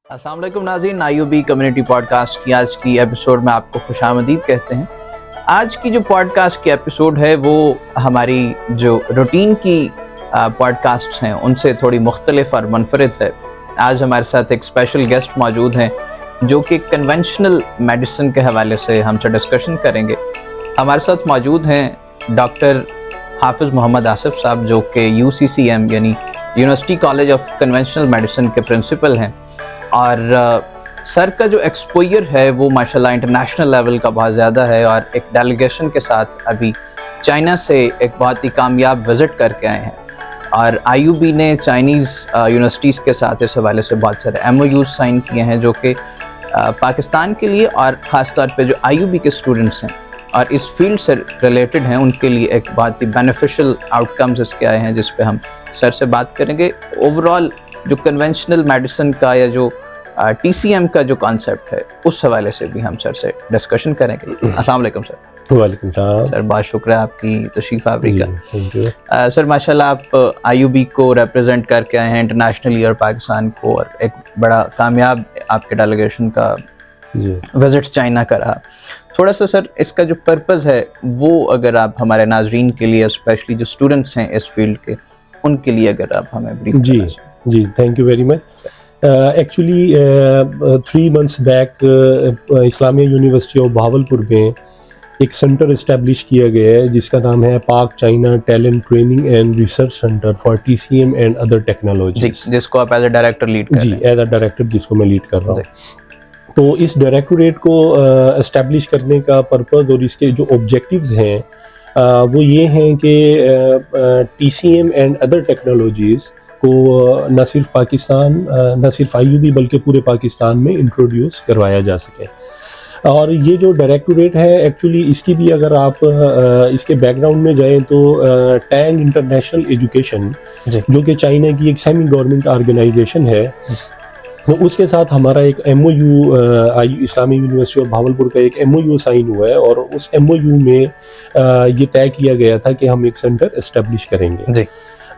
अस्सलाम वालेकुम नाज़रीन, IUB कम्युनिटी पॉडकास्ट की आज की एपिसोड में आपको खुशामदीद कहते हैं। आज की जो पॉडकास्ट की एपिसोड है वो हमारी जो रूटीन की पॉडकास्ट हैं उनसे थोड़ी मुख्तलिफ और मुनफरिद है। आज हमारे साथ एक स्पेशल गेस्ट मौजूद हैं जो कि कन्वेंशनल मेडिसिन के हवाले से हमसे डिस्कशन करेंगे। हमारे साथ मौजूद हैं डॉक्टर हाफिज़ मोहम्मद आसिफ साहब जो कि UCCM यानी university college of conventional medicine के प्रिंसिपल हैं और सर का जो एक्सपोजर है वो माशाल्लाह इंटरनेशनल लेवल का बहुत ज़्यादा है और एक डेलीगेशन के साथ अभी चाइना से एक बहुत ही कामयाब विज़िट करके आए हैं और IUB ने चाइनीज़ यूनिवर्सिटीज़ के साथ इस हवाले से बहुत सारे MOUs साइन किए हैं जो कि पाकिस्तान के लिए और ख़ास तौर पे जो IUB के स्टूडेंट्स हैं और इस फील्ड से रिलेटेड हैं उनके लिए एक बहुत ही बेनिफिशियल आउटकम्स इसके आए हैं जिस पे हम सर से बात करेंगे। ओवरऑल जो कन्वेंशनल मेडिसिन का या जो TCM का जो कॉन्सेप्ट है उस हवाले से भी हम सर से डिस्कशन करेंगे। अस्सलाम वालेकुम सर। वालेकुम सलाम सर, बहुत शुक्रिया आपकी तशरीफ आवरी का। सर माशाल्लाह आप IUB को रिप्रेजेंट करके आए हैं इंटरनेशनली और पाकिस्तान को और एक बड़ा कामयाब आपके डेलीगेशन का विजिट चाइना का रहा। थोड़ा सा सर इसका जो पर्पस है वो अगर आप हमारे नाजरीन के लिए स्पेशली जो स्टूडेंट्स हैं इस फील्ड के उनके लिए अगर आप हमें ब्रीफ जी thank you very much. Actually 3 months back Islamia university of Bahawalpur में एक सेंटर इस्टेब्लिश किया गया है जिसका नाम है पाक China talent training and research centre for TCM and other technology, जिसको आप एज अ डायरेक्टर लीड कर रहे हैं। एज अ डायरेक्टर जिसको मैं लीड कर रहा हूँ। तो इस डायरेक्टोरेट को इस्टेब्लिश करने का पर्पस और इसके जो ऑब्जेक्टिव्स हैं वो ये हैं कि TCM एंड अदर टेक्नोलॉजीज़ को न सिर्फ पाकिस्तान न सिर्फ IUB बल्कि पूरे पाकिस्तान में इंट्रोड्यूस करवाया जा सके। और ये जो डायरेक्टोरेट है एक्चुअली इसकी भी अगर आप इसके बैकग्राउंड में जाएं तो टैंग इंटरनेशनल एजुकेशन जो कि चाइना की एक सेमी गवर्नमेंट ऑर्गेनाइजेशन है, तो उसके साथ हमारा एक MOU Islamic university of Bahawalpur का एक MOU साइन हुआ है और उस MOU में ये तय किया गया था कि हम एक सेंटर इस्टेब्लिश करेंगे।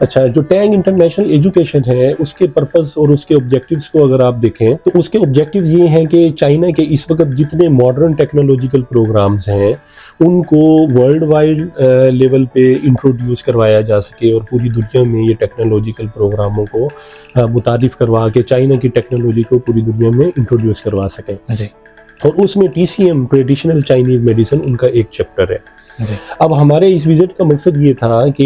अच्छा, जो टैंग इंटरनेशनल एजुकेशन है उसके पर्पस और उसके ऑब्जेक्टिव्स को अगर आप देखें तो उसके ऑब्जेक्टिव्स ये हैं कि चाइना के इस वक्त जितने मॉडर्न टेक्नोलॉजिकल प्रोग्राम्स हैं उनको वर्ल्ड वाइड लेवल पे इंट्रोड्यूस करवाया जा सके और पूरी दुनिया में ये टेक्नोलॉजिकल प्रोग्रामों को मुतारिफ करवा के चाइना की टेक्नोलॉजी को पूरी दुनिया में इंट्रोड्यूस करवा सकें। और उसमें TCM ट्रेडिशनल चाइनीज़ मेडिसिन उनका एक चैप्टर है। अब हमारे इस विज़िट का मकसद ये था कि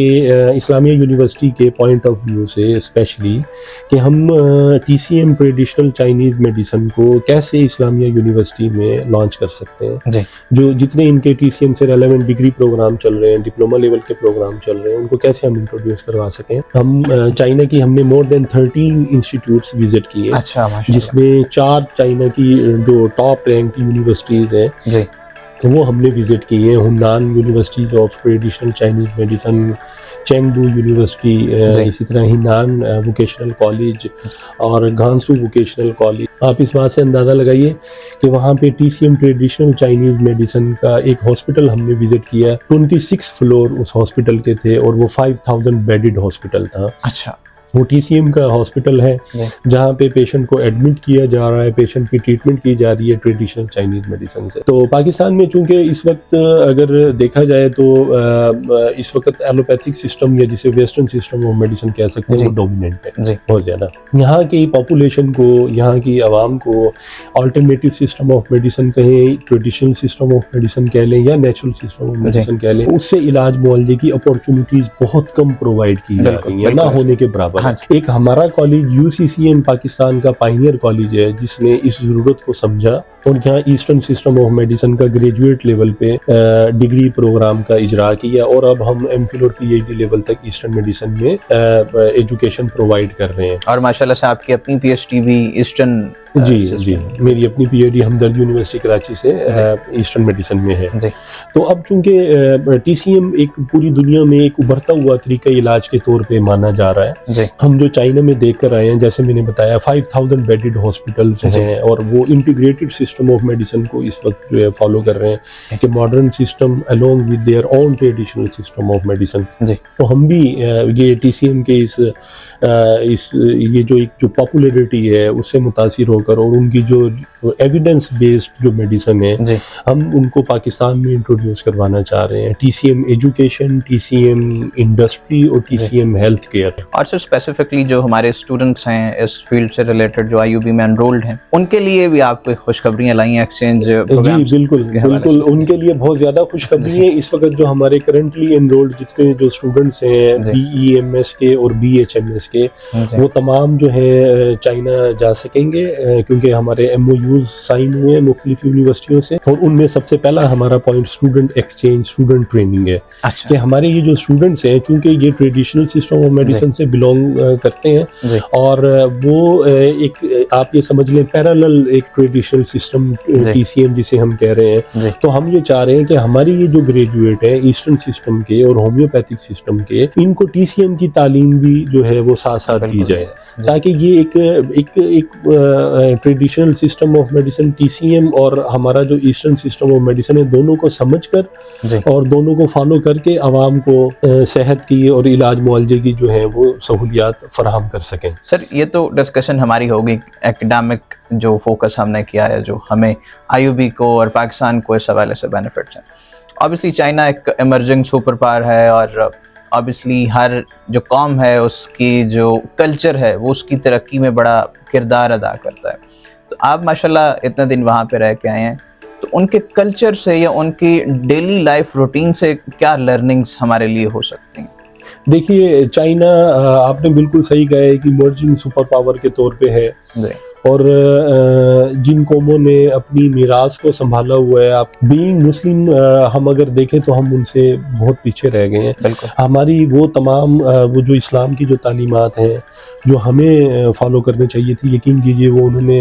इस्लामिया यूनिवर्सिटी के पॉइंट ऑफ व्यू से स्पेशली कि हम TCM ट्रेडिशनल चाइनीज़ मेडिसिन को कैसे इस्लामिया यूनिवर्सिटी में लॉन्च कर सकते हैं। जो जितने इनके TCM से रेलेवेंट डिग्री प्रोग्राम चल रहे हैं, डिप्लोमा लेवल के प्रोग्राम चल रहे हैं, उनको कैसे हम इंट्रोड्यूस करवा सकें। हम चाइना की हमने मोर देन 13 इंस्टीट्यूट्स विजिट किए। अच्छा, जिसमें 4 चाइना की जो टॉप रैंक यूनिवर्सिटीज़ हैं वो हमने विज़िट की हैं। Hunan University of Traditional Chinese Medicine, Chengdu University, इसी तरह हिनान वोकेशनल कॉलेज और गांसू वोकेशनल कॉलेज। आप इस बात से अंदाज़ा लगाइए कि वहाँ पे TCM ट्रेडिशनल चाइनीज़ मेडिसिन का एक हॉस्पिटल हमने विज़िट किया। 26 फ्लोर उस हॉस्पिटल के थे और वो 5000 बेडेड हॉस्पिटल था। अच्छा, वो TCM का हॉस्पिटल है जहाँ पे पेशेंट को एडमिट किया जा रहा है, पेशेंट की ट्रीटमेंट की जा रही है ट्रेडिशनल चाइनीज़ मेडिसिन से। तो पाकिस्तान में चूँकि इस वक्त अगर देखा जाए तो इस वक्त एलोपैथिक सिस्टम या जिसे वेस्टर्न सिस्टम ऑफ मेडिसिन कह सकते हैं वो डोमिनेंट है बहुत ज़्यादा। यहाँ की पॉपुलेशन को, यहाँ की आवाम को अल्टरनेटिव सिस्टम ऑफ मेडिसिन कहें, ट्रेडिशनल सिस्टम ऑफ मेडिसिन कह लें या नेचुरल सिस्टम ऑफ मेडिसिन कह लें, उससे इलाज मुआलजे की अपॉर्चुनिटीज़ बहुत कम प्रोवाइड की जा रही हैं, ना होने के बराबर। एक हमारा कॉलेज UCCM पाकिस्तान का पायनियर कॉलेज है जिसने इस ज़रूरत को समझा और यहाँ ईस्टर्न सिस्टम ऑफ मेडिसिन का ग्रेजुएट लेवल पे डिग्री प्रोग्राम का इजरा किया और अब हम MPhil और PhD लेवल तक ईस्टर्न मेडिसिन में एजुकेशन प्रोवाइड कर रहे हैं। और माशाल्लाह से आपकी अपनी PhD भी ईस्टर्न जी मेरी अपनी PhD हमदर्द यूनिवर्सिटी कराची से ईस्टर्न मेडिसिन में है। तो अब चूंकि TCM एक पूरी दुनिया में एक उभरता हुआ तरीका इलाज के तौर पे माना जा रहा है। हम जो चाइना में देख कर आए हैं, जैसे मैंने बताया 5000 बेडेड हॉस्पिटल्स हैं और वो इंटीग्रेटेड सिस्टम ऑफ मेडिसिन को इस वक्त जो है फॉलो कर रहे हैं कि modern system along with their own traditional system of medicine. तो हम भी ये TCM के इस ये जो एक जो पॉपुलरिटी है उससे मुतासिर होकर होकर और उनकी जो एविडेंस बेस्ड जो मेडिसिन है जी हम उनको पाकिस्तान में इंट्रोड्यूस करवाना चाह रहे हैं। TCM एजुकेशन, TCM इंडस्ट्री और TCM हेल्थ केयर। और सर स्पेसिफिकली जो हमारे स्टूडेंट्स हैं इस फील्ड से रिलेटेड जो IUB में एनरोल्ड हैं उनके लिए भी आप कोई खुशखबरियां लाई हैं एक्सचेंज जी बिल्कुल बिल्कुल, उनके लिए बहुत ज़्यादा खुशखबरी है। इस वक्त जो हमारे करंटली एनरोल्ड जितने जो स्टूडेंट्स हैं BEMS के और BHMS के, वो तमाम जो है चाइना जा सकेंगे क्योंकि हमारे MOUs साइन हुए हैं मुख्तलिफ यूनिवर्सिटियों से। और उनमें सबसे पहला हमारा point student exchange, student training है। अच्छा। कि हमारे ये जो स्टूडेंट्स हैं चूँकि ये ट्रेडिशनल सिस्टम ऑफ मेडिसिन से बिलोंग करते हैं और वो एक आप ये समझ लें पैरेलल एक ट्रेडिशनल सिस्टम TCM जिसे हम कह रहे हैं। तो हम ये चाह रहे हैं कि हमारी ये जो ग्रेजुएट है ईस्टर्न सिस्टम के और होम्योपैथिक सिस्टम के, इनको TCM की तालीम भी जो है वो साथ साथ दी जाए ताकि ये एक traditional system of medicine TCM और हमारा जो ईस्टर्न सिस्टम ऑफ मेडिसिन है दोनों को समझकर और दोनों को फॉलो करके आवाम को सेहत की और इलाज मुआवजे की जो है वो सहूलियात फराहम कर सकें। सर ये तो डिस्कशन हमारी होगी एकेडमिक जो फोकस हमने किया है, जो हमें IUB को और पाकिस्तान को इस हवाले से बेनिफिट्स हैं। ऑब्वियसली चाइना एक इमर्जिंग सुपर पावर है और ऑब्वियसली हर जो कौम है उसकी जो कल्चर है वो उसकी तरक्की में बड़ा किरदार अदा करता है। तो आप माशाल्लाह इतने दिन वहाँ पे रह के आए हैं, तो उनके कल्चर से या उनकी डेली लाइफ रूटीन से क्या लर्निंग्स हमारे लिए हो सकती हैं? देखिए चाइना आपने बिल्कुल सही कहा है कि इमर्जिंग सुपर पावर के तौर पे है और जिन कौमों ने अपनी मीरास को संभाला हुआ है, आप बीइंग मुस्लिम हम अगर देखें तो हम उनसे बहुत पीछे रह गए हैं। हमारी वो तमाम वो जो इस्लाम की जो तालीमात हैं जो हमें फॉलो करने चाहिए थी, यकीन कीजिए वो उन्होंने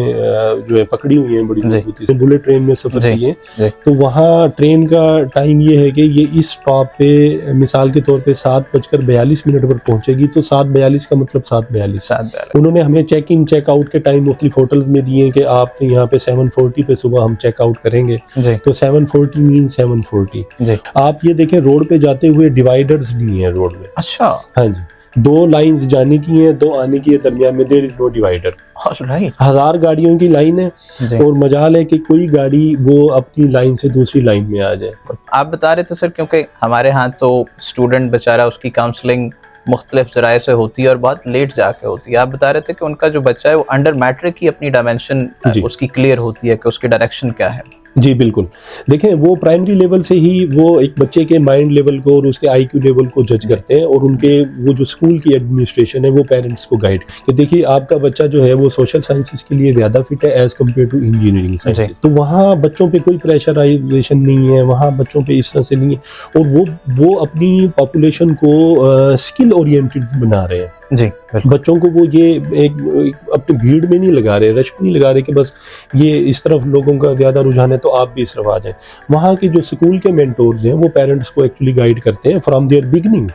जो है पकड़ी हुई हैं बड़ी मजबूती से। बुलेट ट्रेन में सफ़र किए तो वहाँ ट्रेन का टाइम ये है कि ये इस स्टॉप पे मिसाल के तौर पे 7:42 पर पहुँचेगी, तो 7:42 का मतलब 7:42। उन्होंने हमें चेक इन चेक आउट के टाइम मुख्तलिफ होटल में दिए कि आप यहाँ पे 7:40 पे सुबह हम चेकआउट करेंगे, तो 7:40 मीन 7:40। आप ये देखें रोड पे जाते हुए डिवाइडर्स नहीं है रोड में। अच्छा। हाँ जी, 2 लाइंस जाने की हैं, 2 आने की है, दरमियान में देयर इज नो डिवाइडर। 1000 गाड़ियों की लाइन है और मजाल है कि कोई गाड़ी वो अपनी लाइन से दूसरी लाइन में आ जाए। आप बता रहे थे सर क्योंकि हमारे यहाँ तो स्टूडेंट बेचारा उसकी काउंसलिंग मुख्तलिफ ज़राए से होती है और बहुत लेट जाके होती है। आप बता रहे थे कि उनका जो बच्चा है वो अंडर मैट्रिक ही अपनी डायमेंशन उसकी क्लियर होती है कि उसकी डायरेक्शन क्या है। जी बिल्कुल, देखें वो प्राइमरी लेवल से ही वो एक बच्चे के माइंड लेवल को और उसके IQ लेवल को जज करते हैं और उनके वो जो स्कूल की एडमिनिस्ट्रेशन है वो पेरेंट्स को गाइड कि देखिए आपका बच्चा जो है वो सोशल साइंसेस के लिए ज़्यादा फिट है as compare to engineering sciences. तो वहाँ बच्चों पे कोई प्रेशराइजेशन नहीं है, वहाँ बच्चों पे इस तरह से नहीं है और वो अपनी पॉपुलेशन को स्किल ओरिएंटेड बना रहे हैं। जी, बच्चों को वो ये एक अपनी भीड़ में नहीं लगा रहे, रश में नहीं लगा रहे कि बस ये इस तरफ लोगों का ज़्यादा रुझान है तो आप भी इस तरफ आ जाएं। वहाँ के जो स्कूल के मेंटोर्स हैं वो पेरेंट्स को एक्चुअली गाइड करते हैं फ्रॉम देयर बिगनिंग।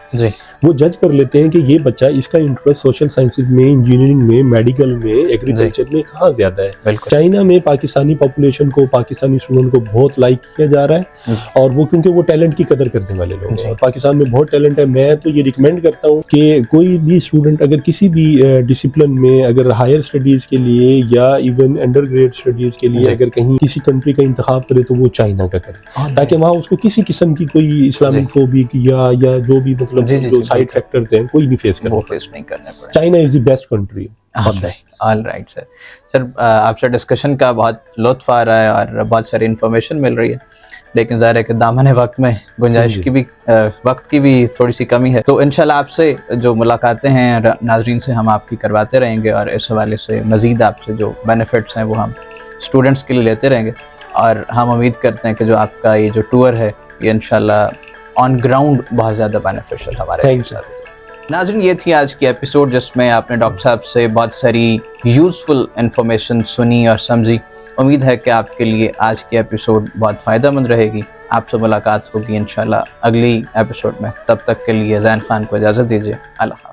वो जज कर लेते हैं कि ये बच्चा इसका इंटरेस्ट सोशल साइंसेज में, इंजीनियरिंग में, मेडिकल में, एग्रीकल्चर में कहाँ ज़्यादा है। चाइना में पाकिस्तानी पॉपुलेशन को, पाकिस्तानी स्टूडेंट को बहुत लाइक किया जा रहा है और वो क्योंकि वो टैलेंट की कदर करने वाले लोग हैं। पाकिस्तान में बहुत टैलेंट है। मैं तो ये रिकमेंड करता हूँ कि कोई भी स्टूडेंट अगर किसी भी डिसिप्लिन में अगर हायर स्टडीज़ के लिए या इवन अंडर ग्रेड स्टडीज़ के लिए अगर कहीं किसी कंट्री का इंतखाब करे तो वो चाइना का करे, ताकि वहाँ उसको किसी किस्म की कोई इस्लामिक फोबिक या जो भी मतलब जो साइड फैक्टर्स हैं कोई नहीं फेस करना पड़े। China is the best country. All right sir. Sir आपसे डिस्कशन का बहुत लुत्फ आ रहा है और बहुत सारी इन्फॉर्मेशन मिल रही है, लेकिन ज़ाहिर है कि दामन वक्त में गुंजाइश की भी वक्त की भी थोड़ी सी कमी है। तो इंशाल्लाह आपसे जो मुलाकातें हैं नाजरीन से हम आपकी करवाते रहेंगे और इस हवाले से मज़ीद आपसे जो बेनिफिट्स हैं वो हम स्टूडेंट्स के लिए लेते रहेंगे और हम उम्मीद करते हैं कि जो आपका ये जो टूर है ये इंशाल्लाह ऑन ग्राउंड बहुत ज़्यादा बेनिफिशियल हमारे साथ। नाज़रीन ये थी आज की एपिसोड जिसमें आपने डॉक्टर साहब से बहुत सारी यूज़फुल इंफॉर्मेशन सुनी और समझी। उम्मीद है कि आपके लिए आज की एपिसोड बहुत फ़ायदेमंद रहेगी। आपसे मुलाकात होगी इंशाल्लाह अगली एपिसोड में। तब तक के लिए ज़ैन खान को इजाज़त दीजिए। अल्लाह।